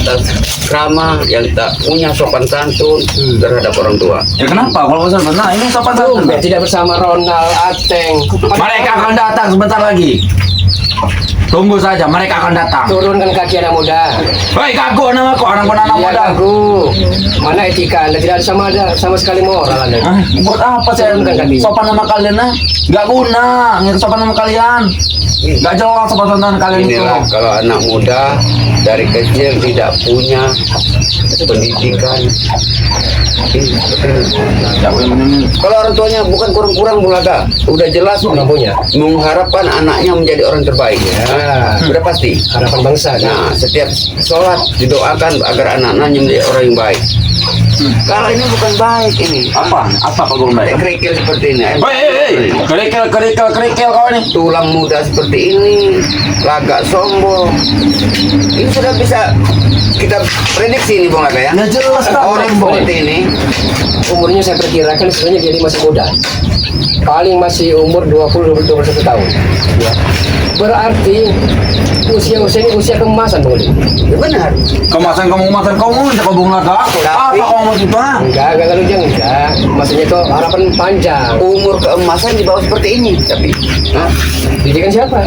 atas krama, yang tak punya sopan santun terhadap orang tua. Ya kenapa? Kalau misal benar ini sopan santun. Tidak bersama Ronald Ateng. Mereka akan datang sebentar lagi. Tunggu saja, mereka akan datang. Turunkan kaki anak muda. Hei, kaku nama kok anak Iya, muda. aku. Mana etika Anda? Tidak ada sama sekali moral Anda. Buat apa saya Turunkan kaki. sopan nama kalian? Gak guna, ngirim sopan nama kalian. Gak jelas sopan santun kalian itu. Inilah kalau anak muda dari kecil tidak punya pendidikan. Kalau orang tuanya bukan kurang-kurang Bulaga, udah jelas Nggak punya. mengharapkan anaknya menjadi orang terbaik. Ya. Udah pasti. Harapan bangsa. Nah, setiap sholat didoakan agar anak-anaknya menjadi orang yang baik. Kalau ini bukan baik ini. Apa? Apa Pak Guru baik? Kerikil seperti ini. Hei, kerikil kau ini. Tulang muda seperti ini, lagak sombong. Ini sudah bisa kita prediksi ini Bung Laga ya. Ya jelas Pak. Orang seperti ini Umurnya saya perkirakan sebenarnya dia masih muda. Paling masih umur 20-21 tahun. Ya. Berarti usia ini usia keemasan Bung Uli. ya benar. Kemasan kamu cakap Bung Laga. Apa kamu maksud itu? Enggak kalau dia enggak. Maksudnya itu harapan panjang. Umur keemasan di bawah seperti ini, tapi nah, Didikan siapa?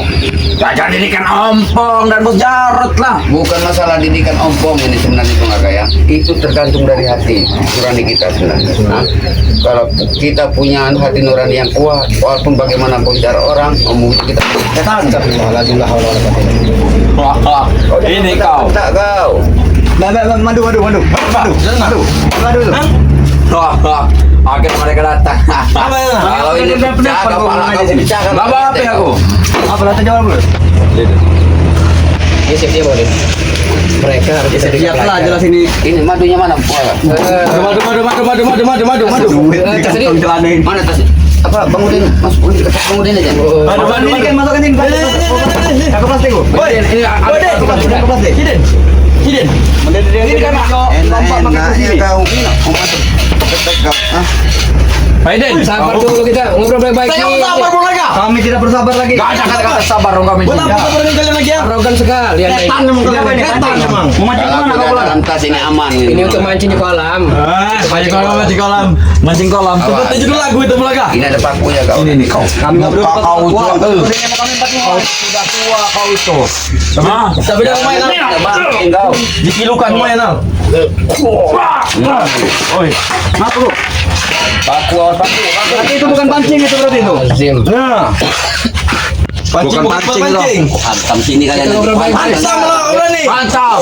Jangan didikan ompong dan bos Jarot lah. bukan masalah didikan ompong ini sebenarnya Bung Laga ya. Itu tergantung dari hati nurani kita sebenarnya. Nah, kalau kita punya hati nurani yang kuat, walaupun bagaimanapun cara orang ngomong kita setan. Astagfirullahaladzim, la haula wala quwwata illa billah. Wah, ini kau. Tak kau. Madu. Wah, akhirnya mereka datang. Kalau ini pecah kepala kau pecah kan. Bapak apa ya aku? Apa lah jawab dulu? Ini siap dia boleh. Mereka harus bisa Siap lah jelas ini. Ini madunya mana? Madu. Mana tas? Apa Bang Udin? Masuk Udin ke tas Bang Udin aja. Madu ini kan masukkan ini. Kakak plastik kok. Woi, ini Kakak plastik. Hidden. Ini kan Enaknya kau mau masuk tetap kau. Aiden, Sabar dulu kita ngobrol baik-baik. Saya mau sabar Bung Laga. kami tidak bersabar lagi. Gak ada kata-kata sabar dong kami. Buat apa sabar dengan kalian lagi ya? Arogan sekali Anda ini. Setan emang kalian ini. Setan emang. Mau mancing Kalau kemana aku kau pulang? dalam tas ini aman. Ini untuk mancing di kolam. Mancing kolam. Coba judul lagu itu Bung Laga. Ini ada pakunya kau. Ini nih kau. Kami ngobrol Kau tua. tua. Kau Sudah tua kau itu. Tapi dah lumayan Bangking kau. dikilukan lumayan al. Oi, Maaf bro. Paku awas paku. Berarti itu bukan pancing itu berarti itu. Azim. Nah. Pancing bukan pancing. Hantam sini kalian. Kita ngobrol baik-baik. Hantam lah kau nih. mantap.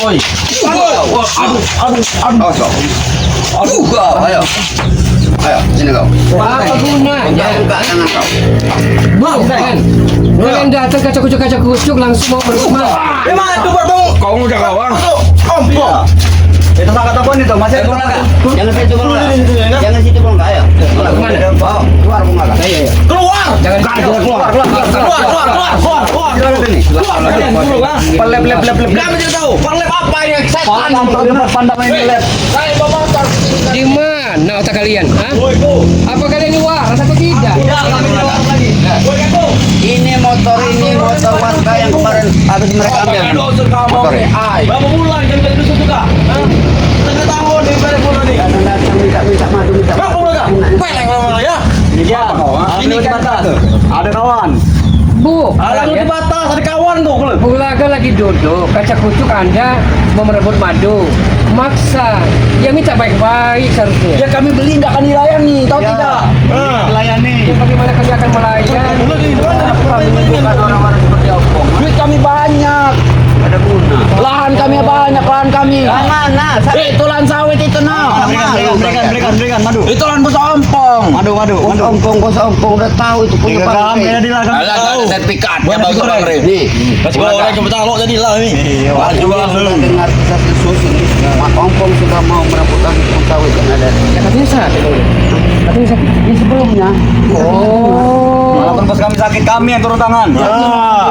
Oi. Awas kau. Aduh kau. Ayo. Ayo sini kau. Apa gunanya? Buka tangan kau. Mau kan? Kalian datang kacau-kacau langsung mau berumah. Emang itu bro. Kau udah kawan. Ompong. Itu sangat apa nih tuh? Masih Bung Laga. Jangan situ Bung Laga. Jangan situ Bung Laga. Ayo. Kemana? Bawa keluar Bung Laga. Iya. keluar. Jangan Keluar. Sini. Lep. Kami tidak tahu. Lep apa ini? Setan. Pandang ini lep. Di mana otak kalian? Hah? Apa kalian ini waras atau tidak? Ini motor warga yang kemarin habis mereka ambil. Motor ya. Berapa bulan jadi dari dusun juga? Setengah tahun dari dari bulan nih. Minta madu minta. Berapa bulan? Peleng lama ya. Iya. Ini kan ada kawan. Bu, Ada di kalian batas, ada kawan tuh. Bulaga lagi duduk, kaca kucuk Anda mau merebut madu. Maksa, ya minta baik-baik seharusnya. Ya kami beli nggak akan dilayani, tahu Ya. tidak? Layani. Ya, bagaimana kami akan melayani? Bukan orang-orang seperti Opong. Duit kami banyak. Ada guna. Lahan kami banyak, lahan kami. Mana? Itu lahan sawit itu no. Berikan madu. Itu lahan bos ompong. Madu. Bos ompong udah tahu itu punya bangke. Alah, sertifikat. Ya bagus Bang Re. Nih, Kasih goreng ke betalok jadi lah ini. juga sudah dengar kisah khusus ini. Mak Ompong sudah mau merebut lagi kebun sawit yang ada. Ya, katanya sakit. Katanya sakit. Ini sebelumnya. Oh. Walaupun pas kami sakit kami yang turun tangan.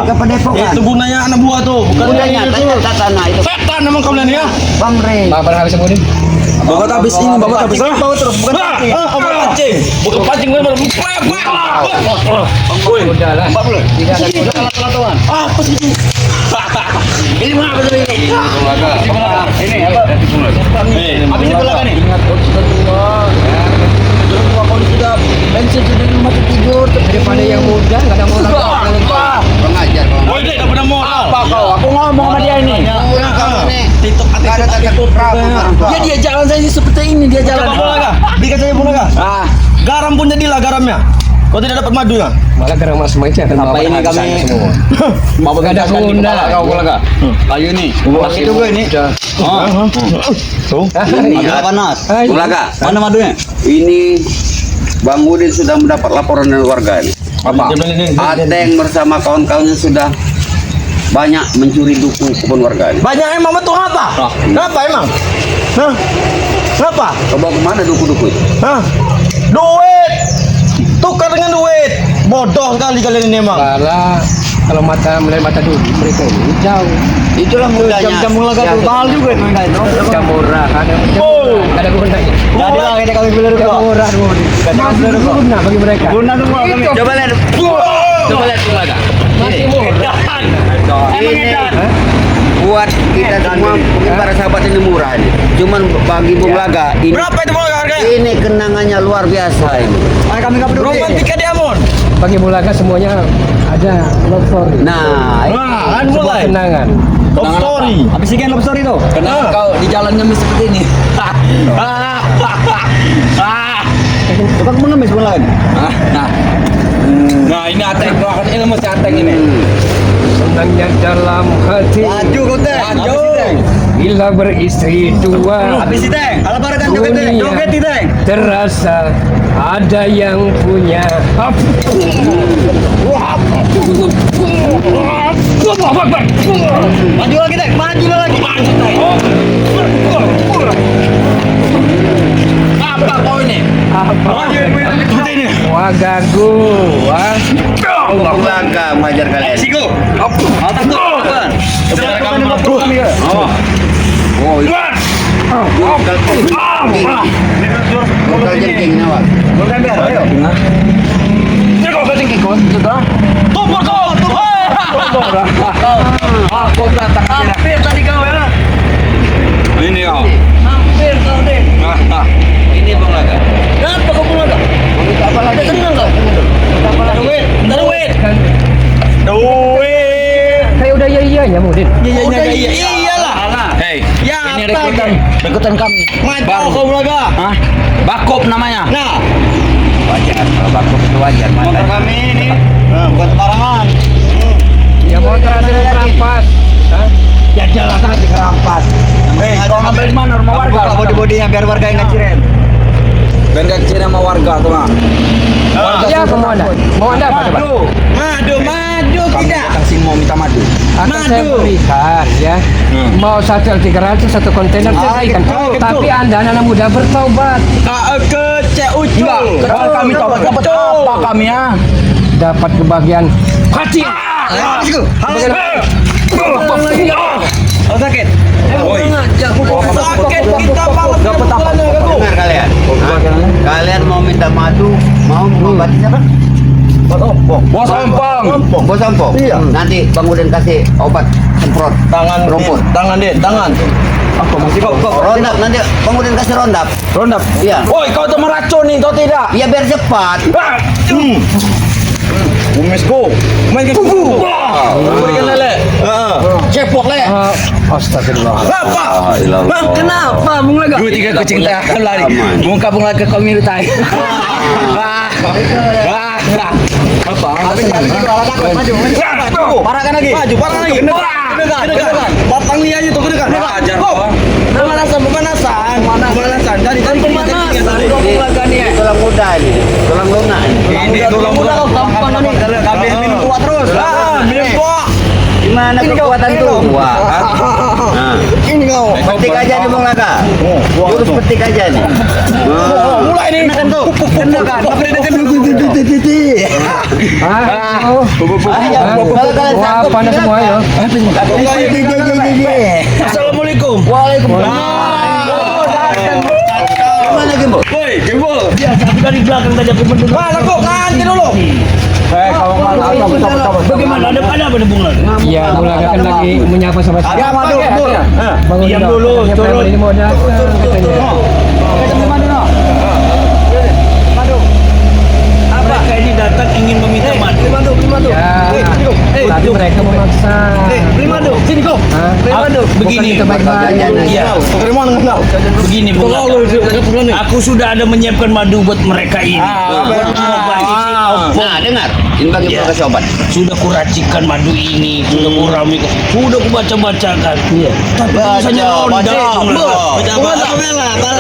Ke Padepokan. Itu gunanya anak buah tuh, bukan Gunanya tanya tanah itu. setan emang kalian ya. Bang Re. Bapak habis kemudian. Babat habis ini, babat habis. Bawa terus, bukan pancing. Pancing. Bukan pancing benar. Udah lah. Tidak ada Tidak ada. apa sih? Ini mengapa tadi ini? Ini apa? Habis ini belakang nih. Ingat Rasulullah. Semua kalau sudah bensin sudah mati tidur. Daripada yang muda nggak ada modal. Pengajar kamu. Oh, dia enggak pernah modal. Apa kau? Aku ngomong sama dia ini. Murah kamu nih. TikTok Gak ada tanda prabu orang tua. Dia jalan saja seperti ini dia jalan. Coba bola kah? Berikan saya bola kah? Ah, Garam pun jadilah garamnya. Kau tidak dapat madu ya? Malah garam mas itu akan apa bawa ini habis kami semua. mau Gak ada begadang di guna. kepala kau bola kah? Kayu nih. Pakai juga ini. Tuh. Ini apa? panas. Ulaga. Mana madunya? Ini Bang Udin sudah mendapat laporan dari warga ini. Apa? Ateng bersama kawan-kawannya sudah banyak mencuri duku kebun warga ini. Banyak emang betul apa? Kenapa emang? Hah? Kenapa? Kau bawa kemana duku-duku itu? Hah? Duit. Tukar dengan duit. Bodoh sekali kalian ini emang. Malah kalau melihat mata dulu mereka ini jauh. Itulah mudanya. Jam-jam ulaga tuh mahal juga itu mereka itu. Jam murah kan? Oh. Gak ada gunanya. Jadi lah ini kami beli Jam kok. murah dulu. Masih guna bagi mereka. Guna tuh kami. Coba lihat. Coba lihat Ulaga. Masih murah. Ini buat kita semua mungkin para sahabat ini murah ini. Cuman bagi Bung Laga ini Berapa itu bola harganya? ini kenangannya luar biasa ini. Kami nggak peduli. Romantika Diamond. Bagi Bulaga semuanya ada love story. Nah, Wah, kan Sebuah mulai. kenangan. Love story. Habis ini love story tuh. Kenapa kau di jalannya seperti ini? Coba kamu ngemis bola lagi. Nah. Nah, ini Ateng tuh akan ilmu si Ateng ini. Senangnya dalam hati Maju kau teh. Maju. bila beristri dua. Habis itu teh. Kalau barakan joget teh. Dunia Joget teh. terasa ada yang punya. Maju lagi teh. Maju lagi. Apa kau ini? Ini. Wagagu, wah. Bung Laga mengajar kalian. Siko. Apa tuh? Apa? Sebenarnya kamu Oh. Oh, itu. Lokal jengking nawak. Ayo. Tumpul kau, tumpul. Aku datang. Hampir tadi kau ya. Ini kau. Hampir kau deh. Ini Bung Laga. Kenapa kau pulang kau? Apa lagi? Tenang kau. Duit. Duit. Duit. Kayak udah iya-iyanya Mudin. Iyalah. Hei, Ya, ini apa rekrutan kami. Maju kau belaga. Hah? Bakop namanya. Nah, Wajar, kalau bakok itu wajar. motor Mata. kami ini bukan sembarangan. Ya mau terakhir merampas. Hah? Ya jelas kan dikerampas. Kau ngambil di mana rumah warga? Buka bodi-bodinya biar warga yang ngacirin. Ben kecil sama warga tuh mah. Ya mau anda? Mau anda apa coba? Madu tidak. Kasih mau minta madu. Akan saya berikan ya. Mau satu L300 satu kontainer saya berikan. Tapi anda anak muda bertobat. Kece ucul. Enggak, kalau kami tobat dapat apa kami ya? Dapat kebahagiaan hati. Oh sakit. Sakit kita malam Dapat apa? Dengar kalian. Kalian mau minta madu, mau mengobati siapa? Bos ompong. Bos Ampong. Iya. Nanti Bang Udin kasih obat semprot Tangan rumput. Tangan Din, tangan. Apa masih kau? Rondap nanti Bang Udin kasih rondap. Rondap. Iya. Woi, kau tuh meracuni, kau tidak. Iya biar cepat. Umisku. Main ke kuku. Berikan lele. Cepot le. Astagfirullah. Kenapa? Kenapa Bung Laga? Dua tiga kucing teh akan lari. Muka Bung Laga kau miru tai. Apa? Parakan lagi. Maju, parah lagi. Kedekan. Batang lianya tuh kedekan. Ajar kau. Pemanasan. Dari pemanasan. Bung Laga nih. Tulang muda ini, tulang lunak ini. Ini tulang muda. Kami minum tua terus. Minum tua. Gimana kekuatan tuh? Wah. Nah, Ini kau. petik aja nih Bang Laga. Jurus petik aja nih. Mulai nih. Kan tuh. Kenakan. Kalau kalian Wah, sanggup, panas semua ya. Assalamualaikum. Gimana Gimbo? Woi, Gimbal. Biasa kita di belakang saja pun Mana kok nanti dulu. Kalau Bagaimana? Ada apa ada Bung Laga? Iya, Bulaga kan lagi menyapa sama-sama. Ya, madu, Bur. Diam dulu, turun. Ini mau datang katanya. Mereka ini datang ingin meminta madu. Ya, tapi mereka memaksa. Beli madu. Sini kau. Hah? Begini, Bukan kita baik-baik. Iya. Bagaimana kau? Begini Bung Laga. Aku sudah ada menyiapkan madu buat mereka ini. Nah, dengar. Ini bagi Ya. kasih obat. Sudah kuracikan madu ini, sudah kurami, sudah kubaca-bacakan. Iya. Tapi tulisannya ronda. Bung Laga.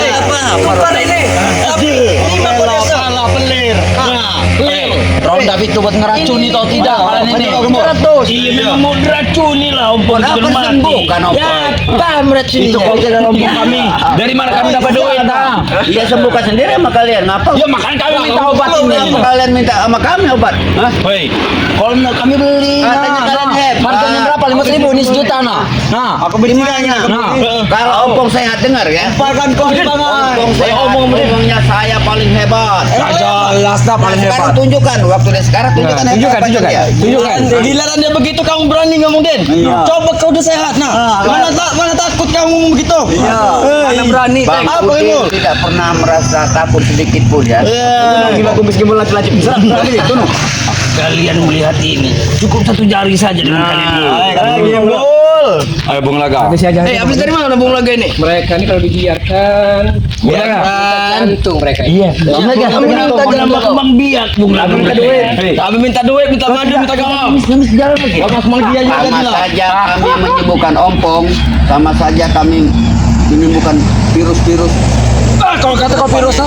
Ronda itu buat ngeracuni atau tidak? Kalian ini Iya, memang mau diracuni lah ompong itu mati. Sembuhkan ompong. Itu kau tidak ompong kami. Dari mana kami dapat duit? Iya, sembuhkan sendiri sama kalian. Ngapa? Ya makanya kami minta obat ini. Kenapa kalian minta sama kami obat? Hah? Hei, Kalau mau kami beli, Katanya kalian hebat. harganya berapa? 5.000 ini sejuta nah. Nah, Aku bertanya. Nah. Kalau ompong sehat dengar ya. Pakan kau di tangan. Ompong sehat. Ompongnya saya paling hebat. jelas dah paling Sekarang hebat. tunjukkan waktu dia sekarang tunjukkan tunjukkan, hebat tunjukkan. dia. Tunjukkan. Giliran dia begitu kamu berani ngomong Den. Coba kau udah sehat nah. Mana takut kamu ngomong begitu? Mana berani. Bang Apa Udin itu? tidak pernah merasa takut sedikit pun ya. Gila aku miskin bola lacip. kalian melihat ini. Cukup satu jari saja dengan kalian. Ayo Bung Laga. Habis aja. Habis dari mana Bung Laga ini? Mereka ini kalau dibiarkan, jantung mereka. Iya. Kami minta dalam kembang biak Bung Laga. Kami minta duit, minta madu, minta garam. Mas Malgia juga Sama gila. saja kami menyembuhkan ompong, sama saja kami menyembuhkan virus-virus. Kalau kata kau virus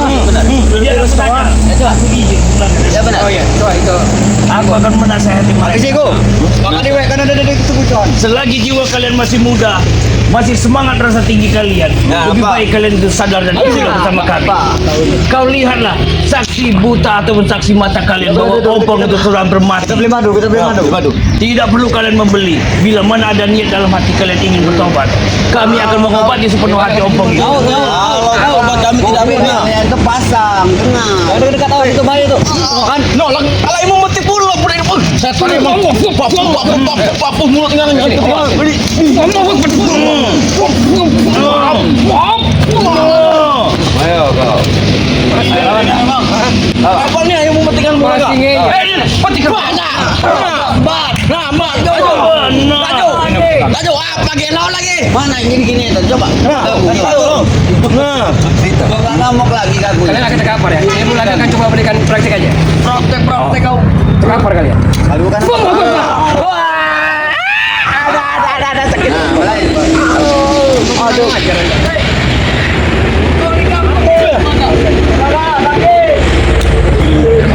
Ya benar. Oh iya, coba itu. Aku akan menasihati mereka. Isiku. Maka diwe kan ada kesebutan. Selagi jiwa kalian masih muda, masih semangat rasa tinggi kalian, lebih baik kalian itu sadar dan ingat bersama kami. Kau lihatlah, saksi buta ataupun saksi mata kalian bahwa ompong itu sudah bermati. Kita beli madu. Tidak perlu kalian membeli. Bila mana ada niat dalam hati kalian ingin bertobat, kami akan mengobati sepenuh hati ompong itu. Kalau obat kami tidak minta. Kalian itu pasang, tenang. Ada dekat awal itu bahaya tuh. Kan? Nolak. Kalau ibu mati pula pun ini pun. Saya tadi mau papu mulut dengan ini. Beli. Ayo kau. Apa nih yang mematikan bola? Masih ngeyel. Matikan. Laju apa gelo lagi? Mana yang gini itu coba. Nah, Bukan ngamuk lagi kaku. Kalian akan terkapar ya. Ini Bulaga kan coba berikan praktek aja. praktek kau. Terkapar kalian. Kalau bukan ada sakit. Nah, mulai. Aduh.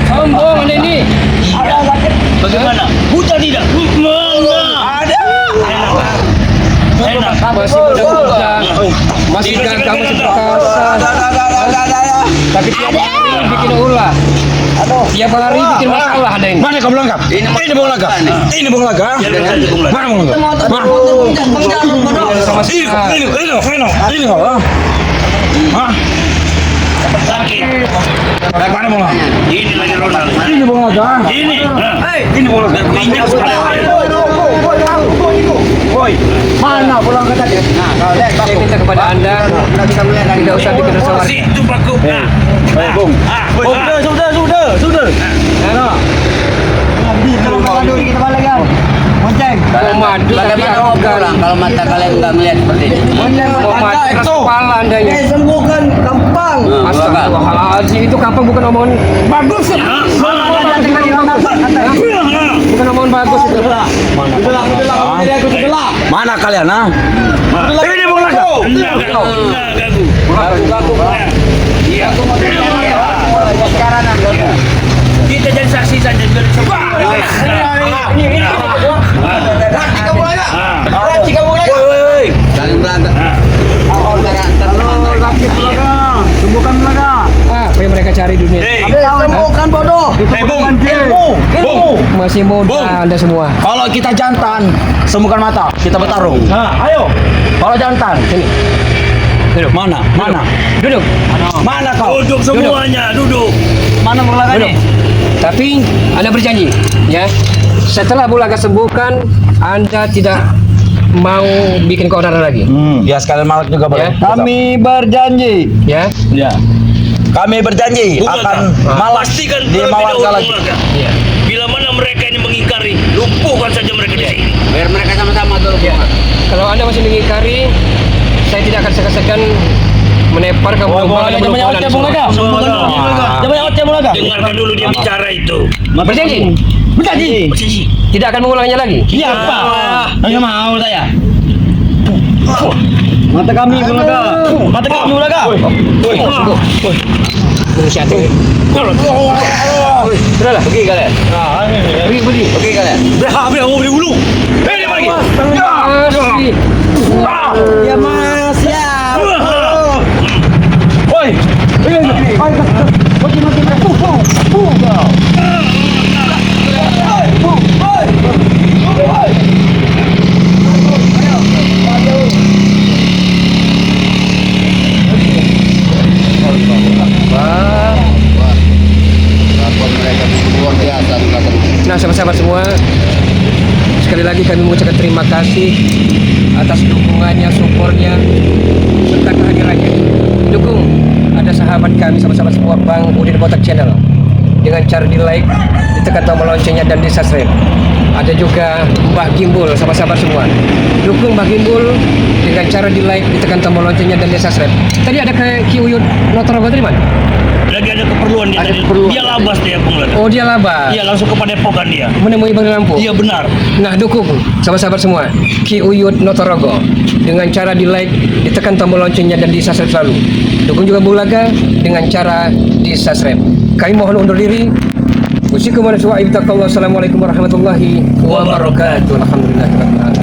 Sombong Anda ini. Bagaimana? Buta tidak? Mana? Ada. Enak. Masih muda-muda. Masih gagah, masih perkasa. Tapi tiap hari bikin ulah. Tiap hari bikin masalah ada ini. Mana kau Bung Laga? Ini Bung Laga. Ini Bung Laga. Mana Bung Laga? Sama sekali. Ini kau. Hah? Sakit. Mana Bung Laga? Ini lagi Ronald. Ini Bung Laga. Ini. Ini boleh. Injak sekali. Mana Bung Laga tadi? Nah, kau lihat Saya baku. minta kepada Anda Tidak bisa melihat lagi. tidak usah bikin masalah. Situ Paku. Bung. Sudah. Komando tapi Bagaimana mau pulang arogan. kalau mata kalian nggak melihat seperti ini? Komando keras kepala Andanya. Sembuhkan gampang. Astagfirullahaladzim, itu kapan bukan omongan bagus. Bukan omongan bagus itu. Mana kalian? Nah. Ini Bung Laga. Iya. Sekarang Kita jadi saksi saja biar coba. saling berantem. Oh, Sembuhkan Bulaga. Apa yang mereka cari dunia? Sembuhkan bodoh. Bung. Masih muda Anda semua. Kalau kita jantan, sembuhkan mata, kita bertarung. Ayo. Kalau jantan, sini. Duduk. Mana? Mana? Duduk. Mana kau? Duduk semuanya, duduk. Mana Bulaga Duduk. nih? Tapi Anda berjanji, ya. Setelah Bulaga sembuhkan, Anda tidak mau bikin keonaran lagi. Ya sekalian malak juga boleh. Ya. Kami berjanji. Ya. Ya. Kami berjanji akan malas pastikan di terlebih Mawar dahulu lagi. Bulaga. Ya. Bila mana mereka ini mengingkari, lumpuhkan saja mereka di sini. Biar mereka sama-sama dulu. Ya. Kalau Anda masih mengingkari, saya tidak akan segan-segan menepar kamu. Bulaga, jangan nyawat ya Bulaga. Jangan nyawat ya Bulaga. Dengarkan dulu dia bicara itu. Berjanji, Berjanji. Posisi. tidak akan mengulanginya lagi. Iya apa? Hanya mau saya. Mata kami Bulaga. Mata kami Bulaga. Inisiatif. Sudahlah, pergi kalian. Pergi kalian. Berapa yang mau beli bulu? Dia pergi. Asli. Ya Mas, ya. Woi. Kelakuan mereka luar biasa di belakang. Nah, sahabat-sahabat semua, sekali lagi kami mengucapkan terima kasih atas dukungannya, supportnya, serta kehadirannya. Dukung ada sahabat kami, sahabat-sahabat semua, Bang Udin Botak Channel, dengan cara di like, ditekan tombol loncengnya dan di subscribe. Ada juga Mbah Gimbul, sahabat-sahabat semua, dukung Mbah Gimbul dengan cara di like, ditekan tombol loncengnya dan di subscribe. Tadi ada ke Ki Uyut Notorogo dari mana? Lagi ada keperluan dia Ada tadi. keperluan. Dia labas dia Bulaga. Oh, dia laba. Iya langsung ke Padepokan dia. Menemui Bang Lampung. Iya benar. Nah, dukung sahabat-sahabat semua Ki Uyut Notorogo dengan cara di like, ditekan tombol loncengnya dan di subscribe selalu. Dukung juga Bulaga dengan cara di subscribe. Kami mohon undur diri. Assalamualaikum warahmatullahi wabarakatuh. Alhamdulillah.